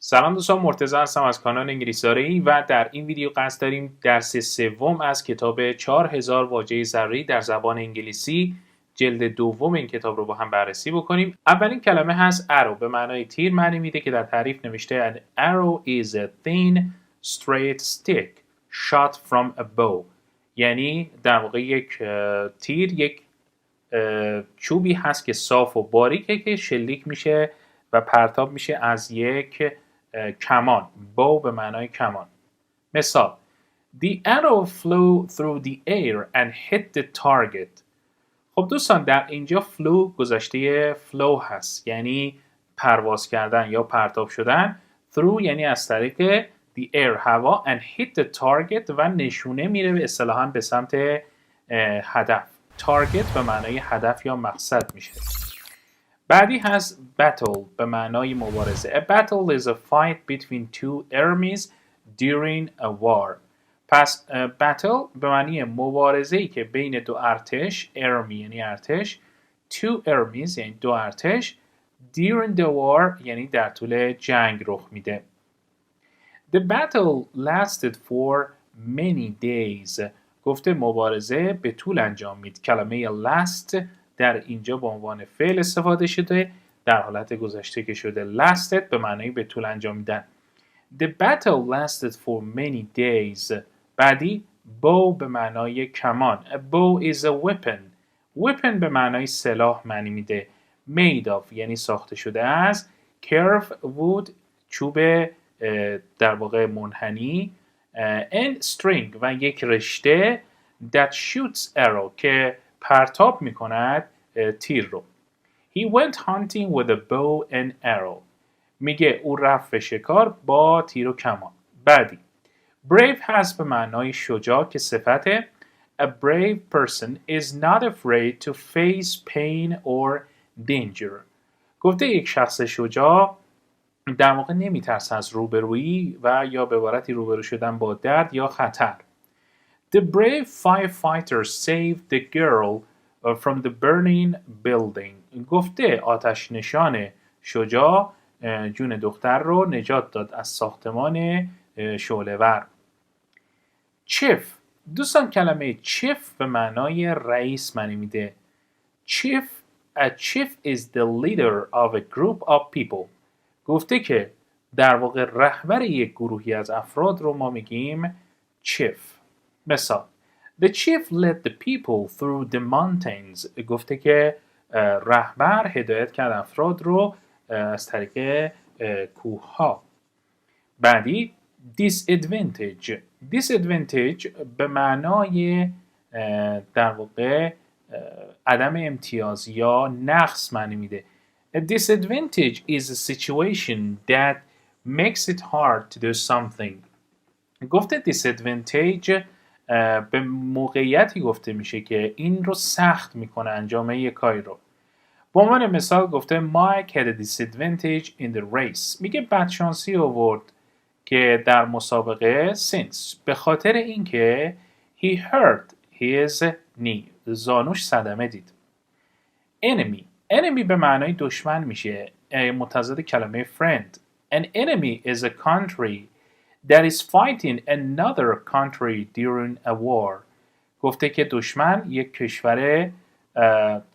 سلام دوستان، مرتضی هستم از کانال انگلیسی داریم و در این ویدیو قصد داریم درس سوم از کتاب 4000 واژه ضروری در زبان انگلیسی جلد دوم این کتاب رو با هم بررسی بکنیم. اولین کلمه هست arrow، به معنای تیر معنی میده که در تعریف نوشته an arrow is a thin straight stick shot from a bow، یعنی در واقع یک تیر یک چوبی هست که صاف و باریکه که شلیک میشه و پرتاب میشه از یک کمان. bow به معنای کمان. مثال: The arrow flew through the air and hit the target. خب دوستان، در اینجا flew گذشته flow هست، یعنی پرواز کردن یا پرتاب شدن. through یعنی از طریق the air هوا and hit the target و نشونه میره به اصطلاحاً به سمت هدف. target به معنای هدف یا مقصد میشه. بعدی هست battle، به معنای مبارزه. A battle is a fight between two armies during a war. پس battle به معنی مبارزه‌ای که بین دو ارتش، army یعنی ارتش، two armies یعنی دو ارتش، during the war یعنی در طول جنگ رخ میده. The battle lasted for many days. گفته مبارزه به طول انجام مید. کلمه last در اینجا به عنوان فعل استفاده شده، در حالت گذشته که شده lasted به معنی به طول انجام میدن. The battle lasted for many days. بعدی bow به معنای کمان. A bow is a weapon. Weapon به معنای سلاح معنی میده. Made of یعنی ساخته شده از curve wood، چوب در واقع منحنی، and string و یک رشته that shoots arrow که پرتاب میکند تیر رو. He went hunting with a bow and arrow. میگه او رفت به شکار با تیر و کمان. بعدی brave هست به معنای شجاع که صفته. A brave person is not afraid to face pain or danger. گفته یک شخص شجاع در واقع نمیترسه از روبرویی و یا به عبارتی روبرو شدن با درد یا خطر. The brave firefighter saved the girl from the burning building. گفته آتش نشان شجاع جون دختر رو نجات داد از ساختمان شعله‌ور. chief، دوستان کلمه chief به معنای رئیس معنی میده. A chief is the leader of a group of people. گفته که در واقع رهبر یک گروهی از افراد رو ما میگیم chief. مثال: The chief led the people through the mountains. گفته که رهبر هدایت کرد افراد رو از طریق کوه ها. بعدی disadvantage. disadvantage به معنای در واقع عدم امتیاز یا نقص معنی میده. A disadvantage is a situation that makes it hard to do something. گفته disadvantage به موقعیتی گفته میشه که این رو سخت میکنه انجام یک کاری رو. به عنوان مثال گفته Mike had a disadvantage in the race. میگه بدشانسی آورد که در مسابقه since به خاطر اینکه he hurt his knee، زانوش صدمه دید. enemy به معنای دشمن میشه، متضاد کلمه friend. An enemy is a country that is fighting another country during a war. گفته که دشمن یک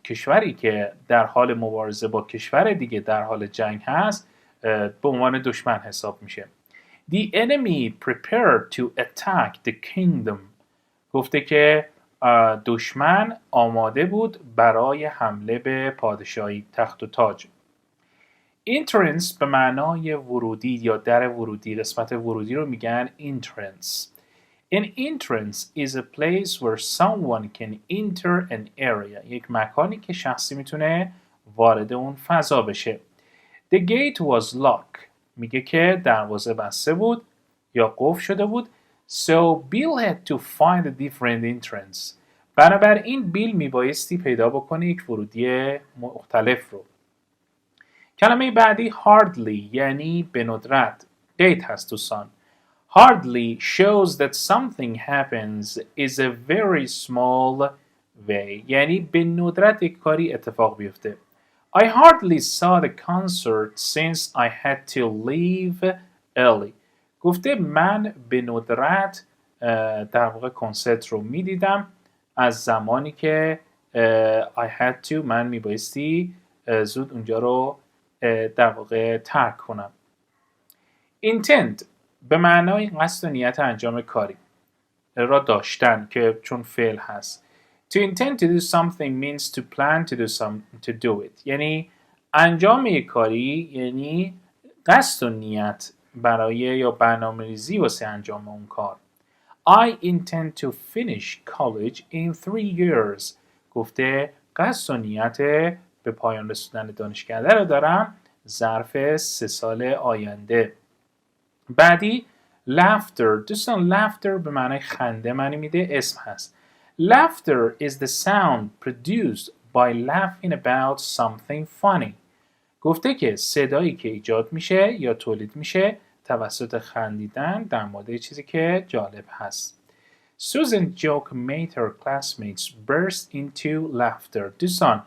کشوری که در حال مبارزه با کشور دیگه در حال جنگ هست به عنوان دشمن حساب میشه. The enemy prepared to attack the kingdom. گفته که دشمن آماده بود برای حمله به پادشاهی، تخت و تاج. entrance به معنای ورودی یا در ورودی، قسمت ورودی رو میگن entrance. An entrance is a place where someone can enter an area. یک مکانی که شخصی میتونه وارد اون فضا بشه. The gate was locked. میگه که دروازه بسته بود یا قفل شده بود. So Bill had to find a different entrance. بنابراین بیل میبایستی پیدا بکنه یک ورودی مختلف رو. کلمه بعدی hardly یعنی به ندرت. قید هست دوستان. Hardly shows that something happens is a very small way. یعنی به ندرت یک کاری اتفاق بیفته. I hardly saw the concert since I had to leave early. گفته من به ندرت در واقع کنسرت رو میدیدم از زمانی که I had to من میبایستی زود اونجا رو در واقع ترک کنم. intend به معنای قصد و نیت انجام کاری را داشتن که چون فعل هست. To intend to do something means to plan to do it. یعنی انجام یک کاری یعنی قصد و نیت برای یا برنامه‌ریزی واسه انجام اون کار. I intend to finish college in 3 years. گفته قصد و نیت به پایان رسوندن دانشکده رو دارم ظرف 3 سال آینده. بعدی laughter. دوستان laughter به معنای خنده معنی میده اسم هست. Laughter is the sound produced by laughing about something funny. گفته که صدایی که ایجاد میشه یا تولید میشه توسط خندیدن در مورد چیزی که جالب هست. Susan's joke made her classmates burst into laughter. دوستان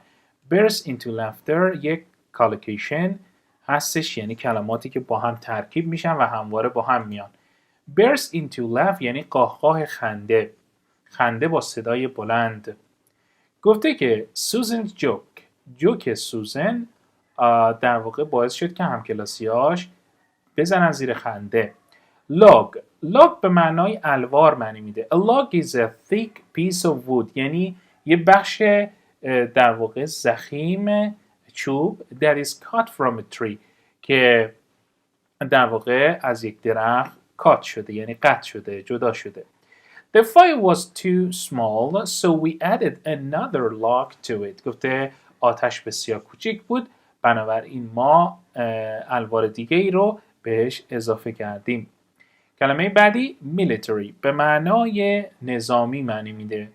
burst into laughter یک کالوکیشن هستش یعنی کلماتی که با هم ترکیب میشن و همواره با هم میان. burst into laugh یعنی قاقاه خنده. خنده با صدای بلند. گفته که Susan's جوک سوزن در واقع باعث شد که همکلاسیاش بزنن زیر خنده. log به معنای الوار معنی میده. A log is a thick piece of wood یعنی یه بخش در واقع ضخیم چوب that is cut from a tree که در واقع از یک درخت کات شده یعنی قطع شده جدا شده. The fire was too small so we added another log to it. گفته آتش بسیار کوچیک بود بنابراین ما الوار دیگه ای رو بهش اضافه کردیم. کلمه بعدی military به معنای نظامی معنی میده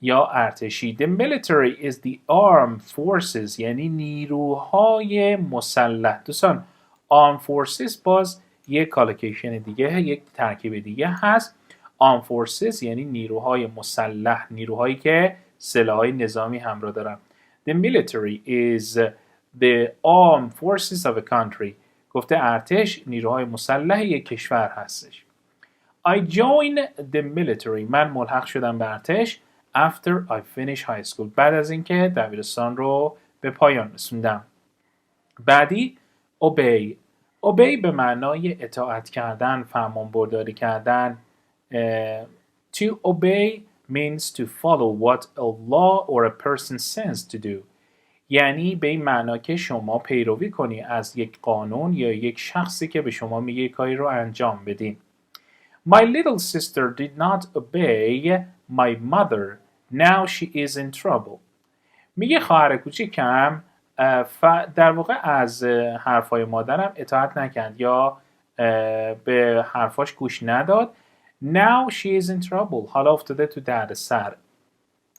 یا ارتشی. The military is the armed forces یعنی نیروهای مسلح. دوستان armed forces باز یک کالوکیشن دیگه یک ترکیب دیگه هست. armed forces یعنی نیروهای مسلح نیروهایی که سلاح‌های نظامی همراه دارن. The military is the armed forces of a country. گفته ارتش نیروهای مسلح یک کشور هستش. I joined the military. من ملحق شدم به ارتش after I finished high school. بعد از اینکه دبیرستان رو به پایان رسوندم. بعدی obey به معنای اطاعت کردن فرمانبرداری کردن. To obey means to follow what a law or a person says to do. یعنی به این معنا که شما پیروی کنی از یک قانون یا یک شخصی که به شما میگه کاری رو انجام بدین. My little sister did not obey my mother. Now she is in trouble. میگه خواهر کوچیکم در واقع از حرفای مادرم اطاعت نکرد یا به حرفاش گوش نداد. Now she is in trouble. حالا افتاده تو دردسر.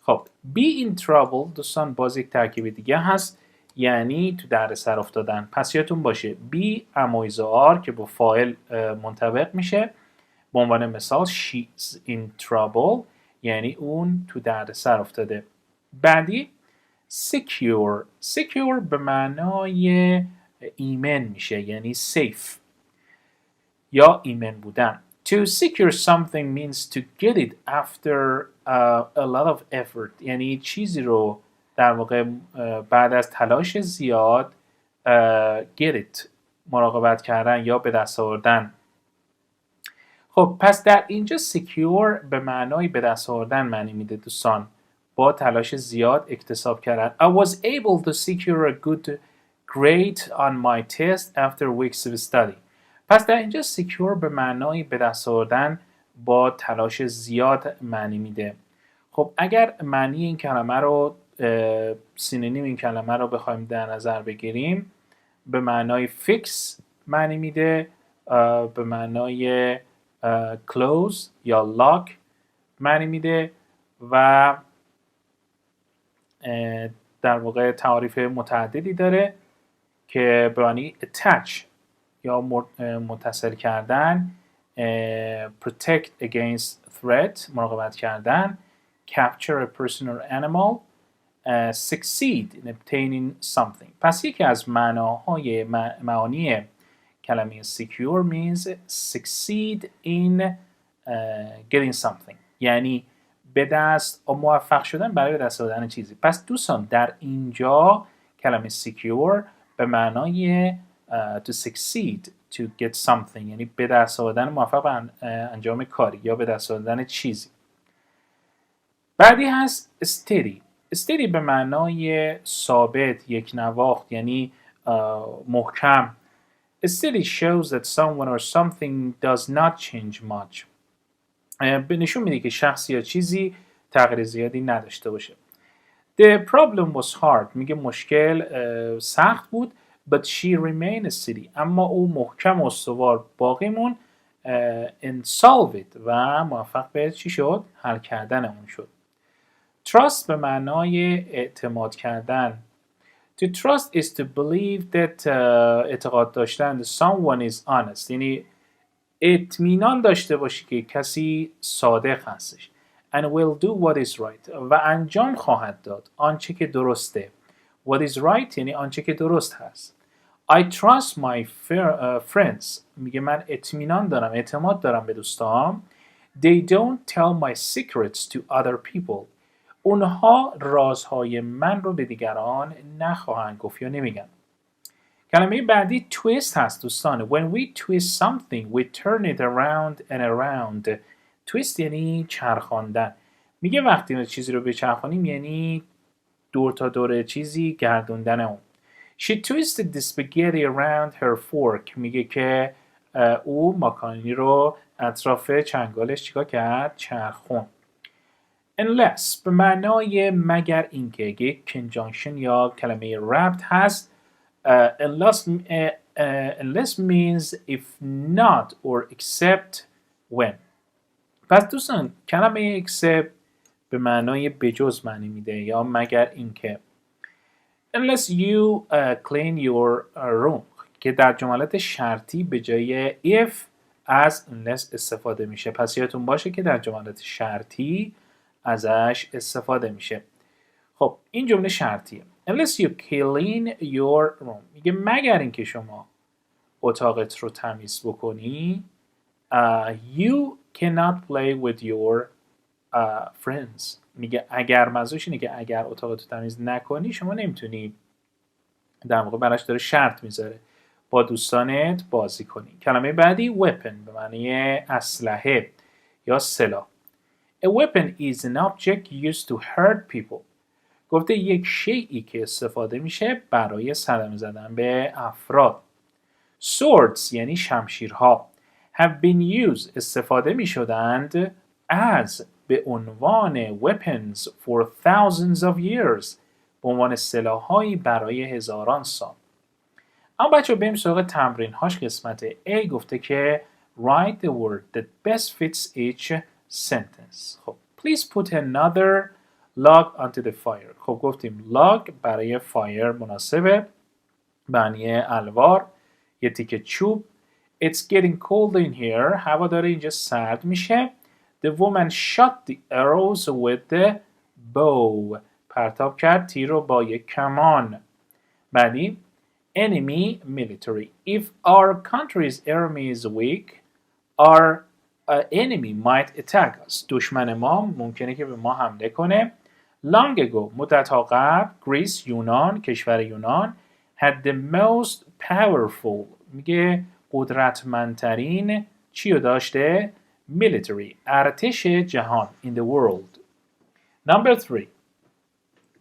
خب be in trouble دوستان باز یک ترکیب دیگه هست یعنی تو دردسر افتادن. پس یادتون باشه be امایزار که با فاعل منطبق میشه. به عنوان مثال she's in trouble یعنی اون تو دردسر افتاده. بعدی secure به معنای ایمن میشه یعنی safe یا ایمن بودن. To secure something means to get it after a lot of effort. یعنی چیزی رو در واقع بعد از تلاش زیاد get it مراقبت کردن یا به دست آوردن. خب پس در اینجا secure به معنای به دست آوردن معنی میده دوستان. با تلاش زیاد اکتساب کردن. I was able to secure a good grade on my test after weeks of study. پس در اینجا secure به معنای به دست آوردن با تلاش زیاد معنی میده. خب اگر معنی این کلمه رو سینونیم این کلمه رو بخوایم در نظر بگیریم به معنای fix معنی میده به معنای close یا lock معنی میده و در واقع تعاریف متعددی داره که به معنی attach یا متصل کردن protect against threat مراقبت کردن capture a person or animal succeed in obtaining something. پس یکی از معانی کلمه secure means succeed in getting something. یعنی به دست موفق شدن برای به دست آوردن چیزی. پس دوستان در اینجا کلمه secure به معنای to succeed to get something، یعنی به دست آوردن موفق به انجام کاری یا به دست آوردن چیزی. بعدی هست steady. steady به معنای ثابت، یک نواخت، یعنی محکم. Steady shows that someone or something does not change much. به نشون میده که شخص یا چیزی تغییر زیادی نداشته باشه. The problem was hard. میگه مشکل سخت بود. But she remained steady. اما او محکم و استوار باقی مون and solve it و موفق به چی شد؟ حل کردن اون شد. Trust به معنای اعتماد کردن. To trust is to believe that اعتقاد داشتن someone is honest. یعنی اطمینان داشته باشی که کسی صادق هستش. And will do what is right. و انجام خواهد داد آنچه که درسته. What is right یعنی آنچه که درست هست. I trust my friends. میگه من اطمینان دارم، اعتماد دارم به دوستام. They don't tell my secrets to other people. اونها رازهای من رو به دیگران نخواهند گفت یا نمیگن. کلمه بعدی twist هست دوستان. When we twist something, we turn it around and around. twist یعنی چرخاندن. میگه وقتی چیزی رو بچرخانیم یعنی دور تا دور چیزی گردوندن اون. She twisted the spaghetti around her fork. میگه که او ماکارونی رو اطراف چنگالش چیکار کرد؟ چرخون. Unless به معنای مگر اینکه یک conjunction یا کلمه ربط هست. Unless means if not or except when. پس دوستان کلمه except به معنای بجز معنی میده یا مگر اینکه. Unless you clean your room که در جملات شرطی به جای if از unless استفاده میشه. پس یادتون باشه که در جملات شرطی ازش استفاده میشه. خب این جمله شرطیه. Unless you clean your room. میگه مگر اینکه شما اتاقت رو تمیز بکنی you cannot play with your friends. میگه اگر منظورش اینه که اگر اتاقت رو تمیز نکنی شما نمیتونی، در واقع براش داره شرط میذاره، با دوستانت بازی کنی. کلمه بعدی weapon به معنی اسلحه یا سلاح. A weapon is an object used to hurt people. گفته یک شیئی که استفاده میشه برای صدمه زدن به افراد. Swords یعنی شمشیرها. Have been used استفاده میشدند as به عنوان weapons for thousands of years. به عنوان سلاح‌هایی برای هزاران سال. اما بچه‌ها بریم سراغ تمرین‌هاش. قسمت A گفته که write the word that best fits each sentence. خب please put another log onto the fire. خب گفتیم log برای fire مناسبه، معنی الوار، یه تیکه چوب. It's getting cold in here. هوا داره اینجا سرد میشه. The woman shot the arrows with the bow. پرتاب کرد تیر رو با یک کمان. بعدی enemy military. If our country's army is weak, our enemy might attack us. دشمن ما ممکنه که به ما حمله کنه. Long ago, مدت‌ها قبل, Greece, یونان، کشور یونان, had the most powerful. میگه قدرتمندترین چی رو داشته؟ military. ارتش جهان. in the world. Number 3.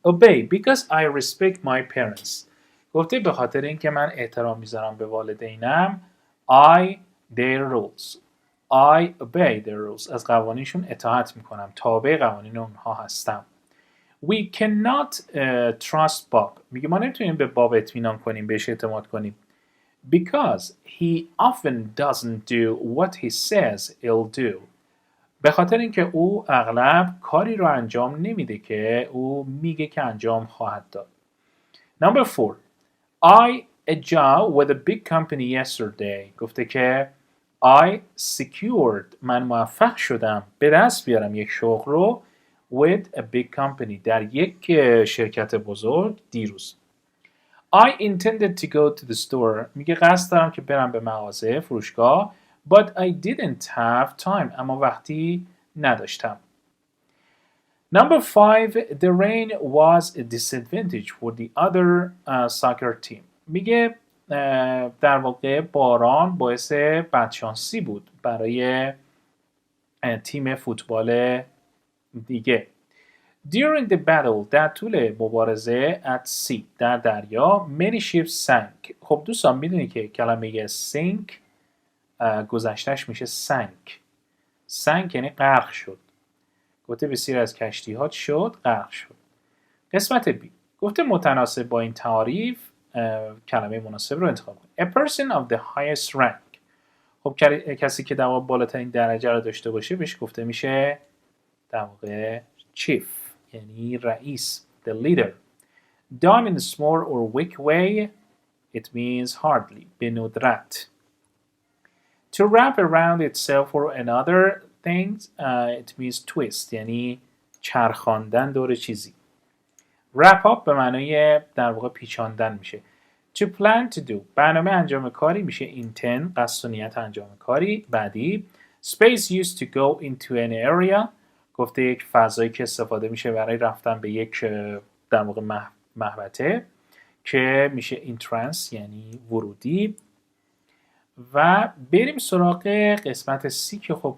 Obey because I respect my parents. گفته به خاطر اینکه من احترام میذارم به والدینم. I their rules. I obey their rules. از قوانینشون اطاعت میکنم. تابع قوانین اونها هستم. We cannot trust Bob. میگه ما نمیتونیم به باب اطمینان کنیم، بهش اعتماد کنیم. Because he often doesn't do what he says he'll do. به خاطر اینکه او اغلب کاری رو انجام نمیده که او میگه که انجام خواهد داد. Number 4. I a job with a big company yesterday. گفته که I secured. من موفق شدم به دست بیارم یک شغل رو with a big company. در یک شرکت بزرگ دیروز. I intended to go to the store. میگه قصد دارم که برم به مغازه فروشگاه. But I didn't have time. اما وقتی نداشتم. Number 5. The rain was a disadvantage for the other soccer team. میگه در واقع باران باعث بدشانسی بود برای تیم فوتبال دیگه. During the battle در طول مبارزه at sea در دریا many ships sank. خب دوستان میدونی که کلمه sink گذشتهش میشه sank. sank یعنی غرق شد. گفته بسیاری از کشتی ها شد غرق شد. قسمت B گفته متناسب با این تعاریف کلمه مناسب رو انتخاب کنید. A person of the highest rank. خب کسی که در واقع بالاترین درجه رو داشته باشه بهش گفته میشه در واقع chief یعنی رئیس the leader. Done in a small or weak way it means hardly به ندرت. To wrap around itself or another things it means twist یعنی چرخاندن دور چیزی. wrap up به معنای در واقع پیچاندن میشه. To plan to do برنامه انجام کاری میشه intend قصد و نیت انجام کاری. بعدی space used to go into an area گفته یک فضایی که استفاده میشه برای رفتن به یک در واقع محوطه که میشه entrance یعنی ورودی. و بریم سراغ قسمت C که خب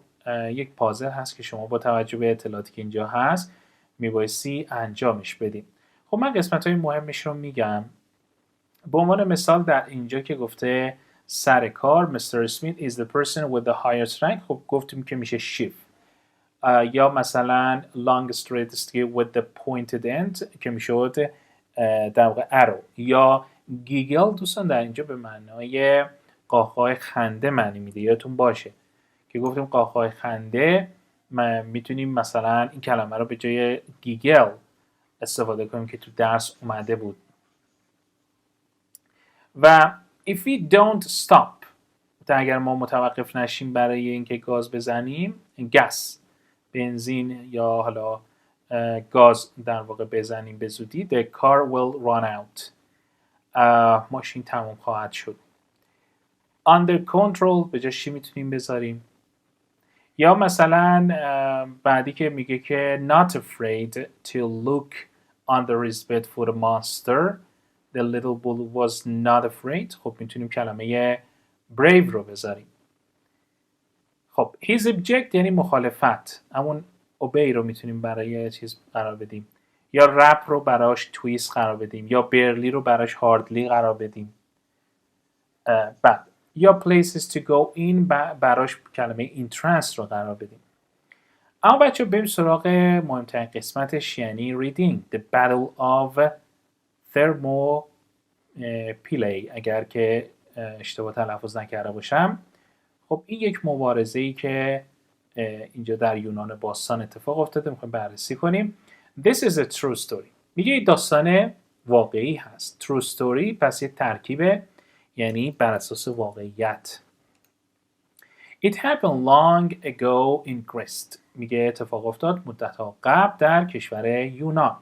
یک پازل هست که شما با توجه به اطلاعاتی که اینجا هست میبایستی انجامش بدیم. خب من قسمت های مهمش رو میگم. به عنوان مثال در اینجا که گفته سر کار Mr. Smith is the person with the highest rank خب گفتیم که میشه chief. یا مثلا long straight stick with the pointed end که میشود در واقع arrow. یا گیگل دوستان در اینجا به معنای قاقای خنده معنی میده. یادتون باشه که گفتیم قاقای خنده میتونیم مثلا این کلمه رو به جای گیگل استفاده کنیم که تو درس اومده بود. و if we don't stop اگر ما متوقف نشیم برای اینکه گاز بزنیم گس بنزین یا حالا گاز در واقع بزنیم به زودی the car will run out ماشین تمام خواهد شد. under control به جای چی میتونیم بذاریم؟ یا مثلا بعدی که میگه که not afraid to look under his bed for the monster the little bull was not afraid خب میتونیم کلمه brave رو بذاریم. خب his object یعنی مخالفت همون obey رو میتونیم برای چیز قرار بدیم یا رپ رو براش twist قرار بدیم یا برلی رو براش hardly قرار بدیم. بعد یا places to go in براش کلمه entrance رو قرار بدیم. اما بچه بریم سراغ مهمترین قسمتش یعنی reading the battle of Thermopylae اگر که اشتباه تلفظ نکرده باشم. خب این یک مبارزه‌ای که اینجا در یونان باستان اتفاق افتاده میخوایم بررسی کنیم. This is a true story میگه این داستان واقعی هست. True story پس یه ترکیبه یعنی بر اساس واقعیت. It happened long ago in Greece میگه اتفاق افتاد مدت‌ها قبل در کشور یونان.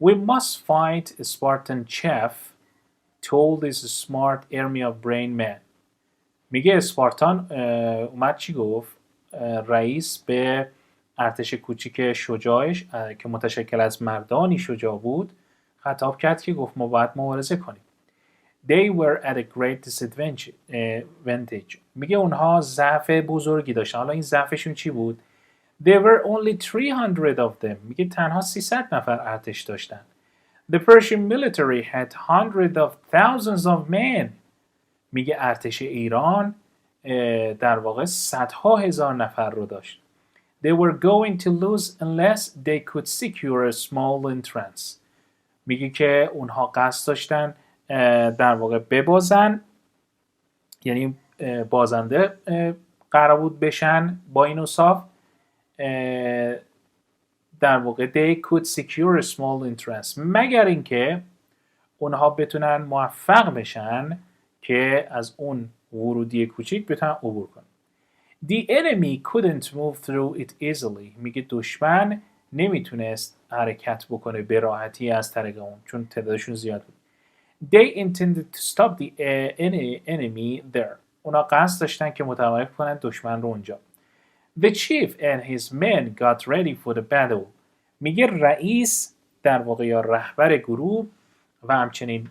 We must fight a Spartan chief told this smart army of brain men میگه اسپارتان اومد چی گفت؟ رئیس به ارتش کوچیک شجاعش که متشکل از مردانی شجاع بود خطاب کرد که گفت ما باید مبارزه کنیم. They were at a great disadvantage میگه اونها ضعف بزرگی داشتن. حالا این ضعفشون چی بود؟ There were only 300 of them میگه تنها 300 نفر ارتش داشتن. The Persian military had hundreds of thousands of men میگه ارتش ایران در واقع صدها هزار نفر رو داشت. They were going to lose unless they could secure a small entrance میگه که اونها قصد داشتن در واقع ببازن یعنی بازنده قرار بود بشن با این اوصاف در واقع they could secure a small entrance مگر اینکه اونها بتونن موفق بشن که از اون ورودی کوچیک بتونن عبور کنن. The enemy couldn't move through it easily میگه دشمن نمیتونست حرکت بکنه به راحتی از طریق اون، چون تعدادشون زیاد بود. They intended to stop the enemy there. اونا قصد داشتن که متوقف کنن دشمن رو اونجا. The chief and his men got ready for the battle. میگه رئیس در واقع یا رهبر گروه و همچنین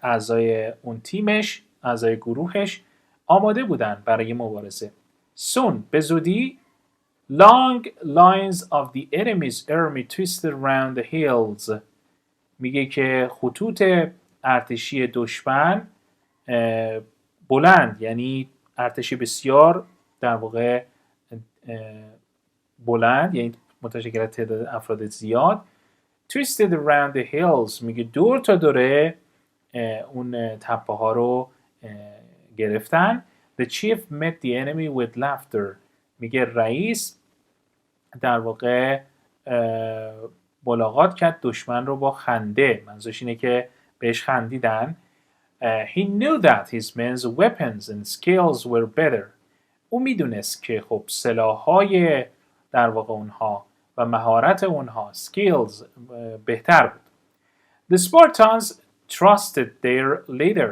اعضای اون تیمش، اعضای گروهش آماده بودن برای مبارزه. Soon به زودی long lines of the enemy's army twisted around the hills. میگه که خطوط ارتشی دشمن بلند، یعنی ارتشی بسیار در واقع بلند، یعنی متشکل از تعداد افراد زیاد. twisted around the hills میگه دور تا دوره اون تپه ها رو گرفتن. The chief met the enemy with laughter. میگه رئیس در واقع ملاقات کرد دشمن رو با خنده. منظورش اینه که بهش خندیدن. He knew that his men's weapons and skills were better. او میدونست که خب سلاح‌های در واقع اونها و مهارت اونها skills بهتر بود. The Spartans trusted their leader.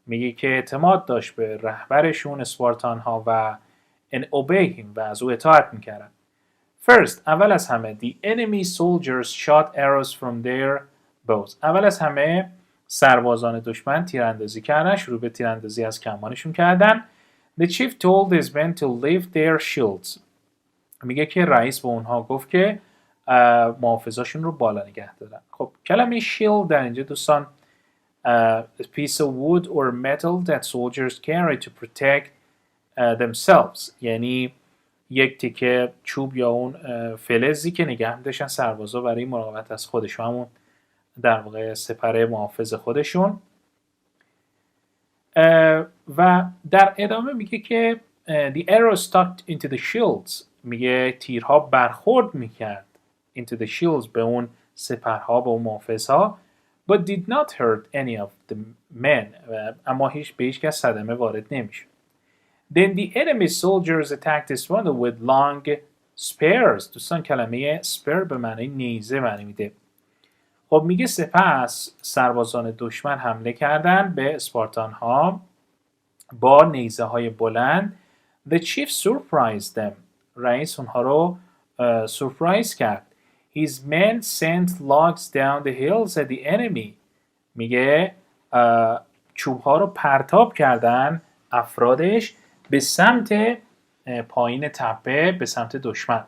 میگه که اعتماد داشت به رهبرشون اسپارتان ها و and obey him و از او اطاعت میکردن. First, اول از همه the enemy soldiers shot arrows from their bows. اول از همه سربازان دشمن تیراندازی کردن، شروع به تیراندازی از کمانشون کردن. The chief told his men to lift their shields. میگه که رئیس به اونها گفت که محافظاشون رو بالا نگه دارن. خب کلمه shield در اینجا دوستان a piece of wood or metal that soldiers carry to protect themselves، یعنی یک تیکه چوب یا اون فلزی که نگه می‌داشتن سربازا برای مراقبت از خودشون، همون در واقع سپر محافظ خودشون. و در ادامه میگه که the arrow stuck into the shields. میگه تیرها برخورد میکرد into the shields به اون سپرها، به اون محافظها. but did not hurt any of the men. اما به هیچ کس صدمه وارد نمیشد. Then the enemy soldiers attacked this one with long spears. دوستان کلمه spear به معنی نیزه معنی میده. خب میگه سپس سربازان دشمن حمله کردند به اسپارتان ها با نیزه های بلند. The chief surprised them. رئیس اونها رو سورپرایز کرد. His men sent logs down the hills at the enemy. میگه چوب ها رو پرتاب کردن افرادش به سمت پایین تپه، به سمت دشمن.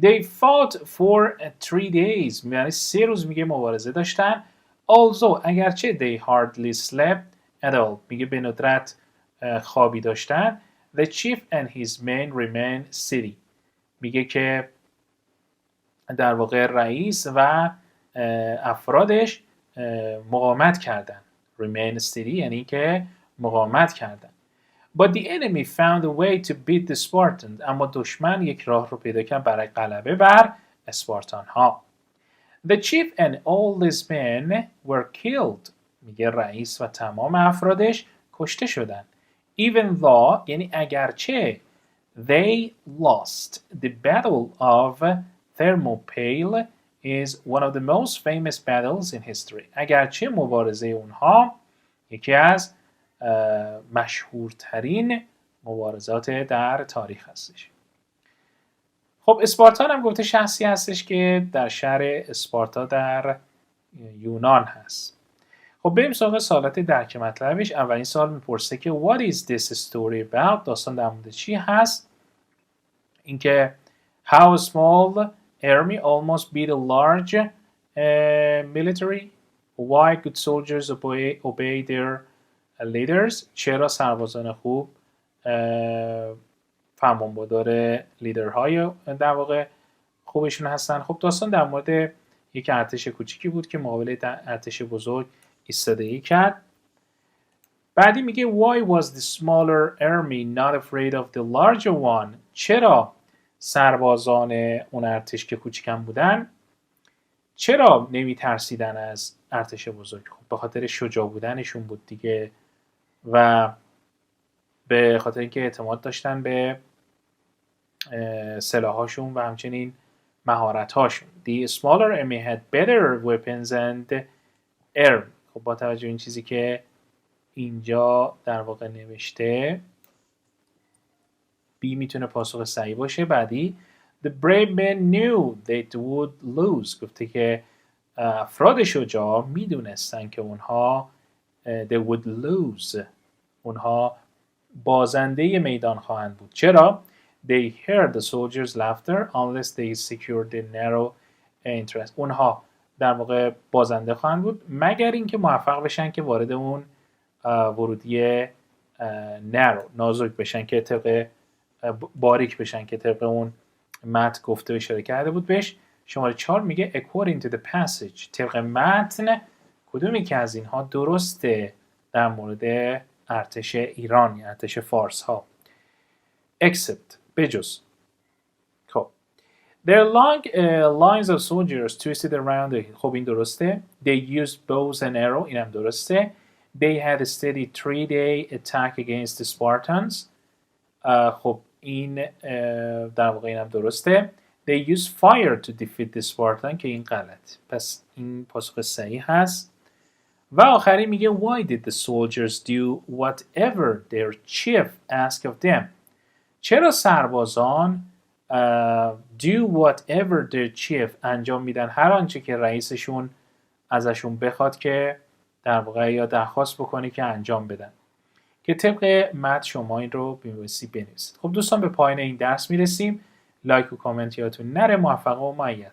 They fought for 3 days. یعنی 3 روز میگه مبارزه داشتن. Also اگرچه they hardly slept at all. میگه به ندرت خوابی داشتن. The chief and his men remained steady. میگه که در واقع رئیس و افرادش مقاومت کردن. Remain steady یعنی که مقاومت کردن. But the enemy found a way to beat the Spartans. اما دشمن یک راه رو پیدا کرد برای غلبه بر اسپارتان ها. The chief and all his men were killed. میگه رئیس و تمام افرادش کشته شدن. Even though یعنی اگرچه they lost. The battle of Thermopylae is one of the most famous battles in history. اگرچه مبارزه اونها یکی از مشهورترین مبارزات در تاریخ هستش. خب اسپارتان هم گفته شخصی هستش که در شهر اسپارتا در یونان هست. خب بریم سراغ سوالات درک مطلبش. اولین سوال میپرسه که What is this story about؟ داستان در مورد چی هست؟ اینکه How a small army almost beat a large military. Why good soldiers obey their leaders. چرا سربازان خوب فرمانبردار لیدرهای در واقع خوبشون هستن. خب داستان در مورد یک ارتش کوچیکی بود که مقابل ارتش بزرگ ایستادگی کرد. بعدی میگه Why was the smaller army not afraid of the larger one؟ چرا سربازان اون ارتش که کوچیکم بودن چرا نمی ترسیدن از ارتش بزرگ؟ خب به خاطر شجاع بودنشون بود دیگه و به خاطر اینکه اعتماد داشتن به سلاحاشون و همچنین مهارت هاشون. The smaller army had better weapons and arm. خب با توجه به این چیزی که اینجا در واقع نوشته B میتونه پاسخ صحیح باشه. بعدی The brave men knew they would lose. گفته که افراد شجاع میدونستن که اونها they would lose. اونها بازنده میدان خواهند بود. چرا؟ They heard the soldiers' laughter unless they secured the narrow entrance. اونها در واقع بازنده خواهند بود مگر اینکه موفق بشن که وارد اون ورودی نازک بشن که طبق باریک بشن که طبق اون متن گفته اشاره کرده بود بهش. شماره 4 میگه according to the passage. طبق متن کدومی که از اینها درسته در مورد ارتش ایران یا ارتش فارس ها؟ except بجز. خب their long lines of soldiers twisted around the. خب این درسته. They used bows and arrows. اینم درسته. They had a steady 3-day attack against the Spartans. خب این در واقع اینم درسته. They used fire to defeat the Spartan که این غلط. پس این پاسخ صحیح هست. و آخری میگه Why did the soldiers do whatever their chief asked of them. چرا سربازان do whatever their chief انجام میدن هر آنچه که رئیسشون ازشون بخواد که در واقع یا درخواست بکنه که انجام بدن که طبق متن شما این رو بنویسید. خب دوستان به پایان این درس میرسیم. لایک و کامنت یادتون نره. موفق و مؤید